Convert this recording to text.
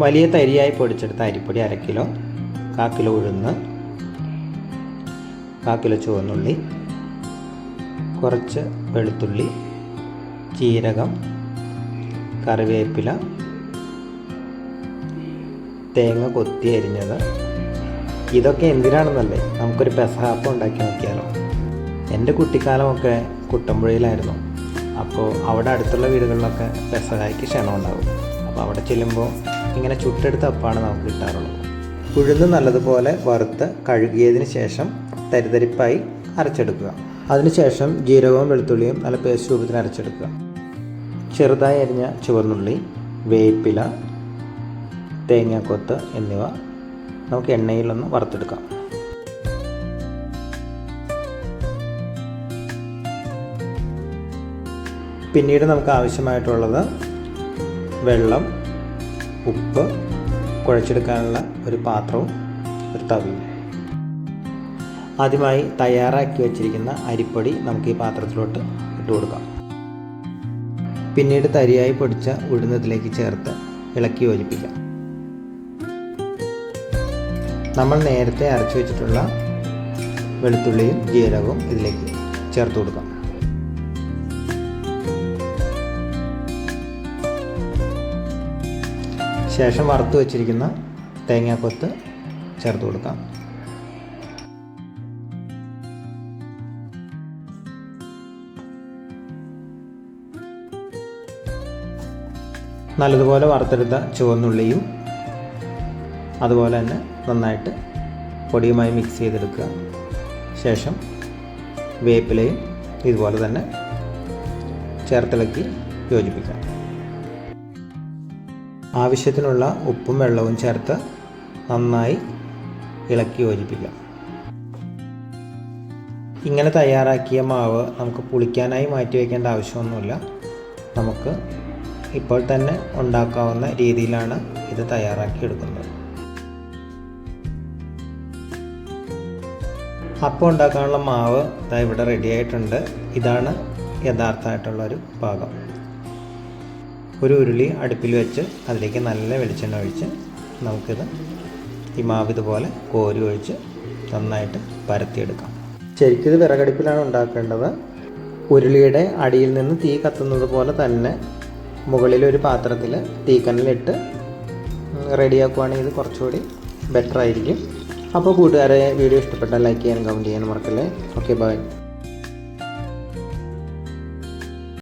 വലിയ തരിയായി പൊടിച്ചെടുത്ത അരിപ്പൊടി 1/2 kilo, 1/4 kilo ഉഴുന്ന്, 1/4 കിലോ ചുവന്നുള്ളി, കുറച്ച് വെളുത്തുള്ളി, ജീരകം, കറിവേപ്പില, തേങ്ങ കൊത്തി അരിഞ്ഞത്. ഇതൊക്കെ എന്തിനാണെന്നല്ലേ, നമുക്കൊരു പെസഹാപ്പം ഉണ്ടാക്കി നോക്കിയാലോ. എൻ്റെ കുട്ടിക്കാലമൊക്കെ കുട്ടമ്പുഴയിലായിരുന്നു. അപ്പോൾ അവിടെ അടുത്തുള്ള വീടുകളിലൊക്കെ പെസഹായ്ക്ക് ക്ഷണം ഉണ്ടാകും. അപ്പോൾ അവിടെ ചെല്ലുമ്പോൾ ഇങ്ങനെ ചുട്ടെടുത്ത അപ്പമാണ് നമുക്ക് കിട്ടാറുള്ളത്. ഉഴുന്ന് നല്ലതുപോലെ വറുത്ത് കഴുകിയതിന് ശേഷം തരിതരിപ്പായി അരച്ചെടുക്കുക. അതിനുശേഷം ജീരകവും വെളുത്തുള്ളിയും നല്ല പേസ്റ്റ് രൂപത്തിൽ അരച്ചെടുക്കുക. ചെറുതായി അരിഞ്ഞ ചുവന്നുള്ളി, വേപ്പില, തേങ്ങാക്കൊത്ത് എന്നിവ നമുക്ക് എണ്ണയിലൊന്ന് വറുത്തെടുക്കാം. പിന്നീട് നമുക്ക് ആവശ്യമായിട്ടുള്ളത് വെള്ളം, ഉപ്പ്, കുഴച്ചെടുക്കാനുള്ള ഒരു പാത്രവും ഒരു തവിയും. ആദ്യമായി തയ്യാറാക്കി വച്ചിരിക്കുന്ന അരിപ്പൊടി നമുക്ക് ഈ പാത്രത്തിലോട്ട് ഇട്ട് കൊടുക്കാം. പിന്നീട് തരിയായി പൊടിച്ച ഉഴുന്നതിലേക്ക് ചേർത്ത് ഇളക്കി യോജിപ്പിക്കാം. നമ്മൾ നേരത്തെ അരച്ചു വെച്ചിട്ടുള്ള വെളുത്തുള്ളിയും ജീരകവും ഇതിലേക്ക് ചേർത്ത് കൊടുക്കാം. ശേഷം വറുത്ത് വെച്ചിരിക്കുന്ന തേങ്ങാക്കൊത്ത് ചേർത്ത് കൊടുക്കാം. നല്ലതുപോലെ വറുത്തെടുത്ത ചുവന്നുള്ളിയും അതുപോലെ തന്നെ നന്നായിട്ട് പൊടിയുമായി മിക്സ് ചെയ്തെടുക്കുക. ശേഷം വേപ്പിലയും ഇതുപോലെ തന്നെ ചേർത്തിളക്കി യോജിപ്പിക്കാം. ആവശ്യത്തിനുള്ള ഉപ്പും വെള്ളവും ചേർത്ത് നന്നായി ഇളക്കി യോജിപ്പിക്കാം. ഇങ്ങനെ തയ്യാറാക്കിയ മാവ് നമുക്ക് പുളിക്കാനായി മാറ്റി വയ്ക്കേണ്ട ആവശ്യമൊന്നുമില്ല. നമുക്ക് ഇപ്പോൾ തന്നെ ഉണ്ടാക്കാവുന്ന രീതിയിലാണ് ഇത് തയ്യാറാക്കിയെടുക്കുന്നത്. അപ്പം ഉണ്ടാക്കാനുള്ള മാവ് ഇവിടെ റെഡി ആയിട്ടുണ്ട്. ഇതാണ് യഥാർത്ഥമായിട്ടുള്ളൊരു പാകം. ഒരു ഉരുളി അടുപ്പിൽ വെച്ച് അതിലേക്ക് നല്ല വെളിച്ചെണ്ണ ഒഴിച്ച് നമുക്കിത് ഈ മാവ് ഇതുപോലെ കോരി ഒഴിച്ച് നന്നായിട്ട് പരത്തിയെടുക്കാം. ശരിക്കും ഇത് വിറകടുപ്പിലാണ് ഉണ്ടാക്കേണ്ടത്. ഉരുളിയുടെ അടിയിൽ നിന്ന് തീ കത്തുന്നത് പോലെ തന്നെ മുകളിലൊരു പാത്രത്തിൽ തീക്കനലിട്ട് റെഡിയാക്കുവാണെങ്കിൽ ഇത് കുറച്ചുകൂടി ബെറ്റർ ആയിരിക്കും. അപ്പോൾ കൂട്ടുകാരെ, വീഡിയോ ഇഷ്ടപ്പെട്ടാൽ ലൈക്ക് ചെയ്യാനും കമൻറ്റ് ചെയ്യാനും മറക്കല്ലേ. Okay, by.